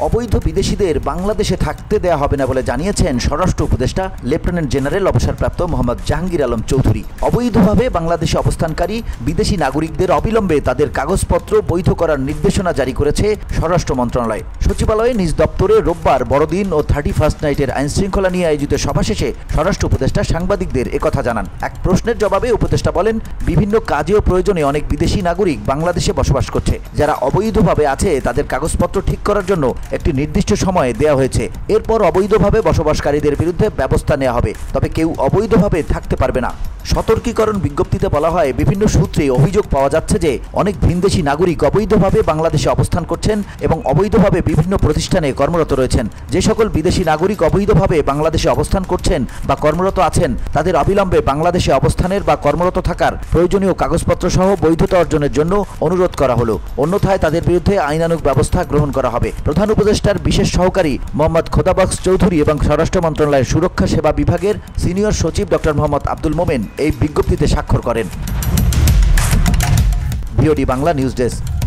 অবৈধ বিদেশিদের বাংলাদেশে থাকতে দেয়া হবে না বলে জানিয়েছেন স্বরাষ্ট্র উপদেষ্টা লেফটেন্যান্ট জেনারেল অবসরপ্রাপ্ত মোহাম্মদ জাহাঙ্গীর আলম চৌধুরী। অবৈধভাবে বাংলাদেশে অবস্থানকারী বিদেশি নাগরিকদের অবিলম্বে তাদের কাগজপত্র বৈধ করার নির্দেশনা জারি করেছে স্বরাষ্ট্র মন্ত্রণালয়। সচিবালয়ে নিজ দপ্তরে রোববার বড়দিন ও 31st নাইটের আইনশৃঙ্খলা নিয়ে আয়োজিত সভা শেষে স্বরাষ্ট্র উপদেষ্টা সাংবাদিকদের একথা জানান। এক প্রশ্নের জবাবে উপদেষ্টা বলেন, বিভিন্ন কাজে ও প্রয়োজনে অনেক বিদেশি নাগরিক বাংলাদেশে বসবাস করছে। যারা অবৈধভাবে আছে তাদের কাগজপত্র ঠিক করার জন্য একটি নির্দিষ্ট সময় দেওয়া হয়েছে। এরপর অবৈধভাবে বসবাসকারীদের বিরুদ্ধে ব্যবস্থা নেওয়া হবে, তবে কেউ অবৈধভাবে থাকতে পারবে না। সতর্কীকরণ বিজ্ঞপ্তিতে বলা হয়, বিভিন্ন সূত্রে অভিযোগ পাওয়া যাচ্ছে যে অনেক ভিনদেশি নাগরিক অবৈধভাবে বাংলাদেশে অবস্থান করছেন এবং অবৈধভাবে বিভিন্ন প্রতিষ্ঠানে কর্মরত রয়েছেন। যে সকল বিদেশি নাগরিক অবৈধভাবে বাংলাদেশে অবস্থান করছেন বা কর্মরত আছেন তাদের অবিলম্বে বাংলাদেশে অবস্থানের বা কর্মরত থাকার প্রয়োজনীয় কাগজপত্র সহ বৈধতা অর্জনের জন্য অনুরোধ করা হলো। অন্যথায় তাদের বিরুদ্ধে আইনানুগ ব্যবস্থা গ্রহণ করা হবে। প্রধান উপদেষ্টার বিশেষ সহকারী মোহাম্মদ খোদাবক্স চৌধুরী এবং স্বরাষ্ট্র মন্ত্রণালয়ের সুরক্ষা সেবা বিভাগের সিনিয়র সচিব ডক্টর মোহাম্মদ আব্দুল মোমেন এই বিজ্ঞপ্তিতে স্বাক্ষর করেন। VOD Bangla news desk.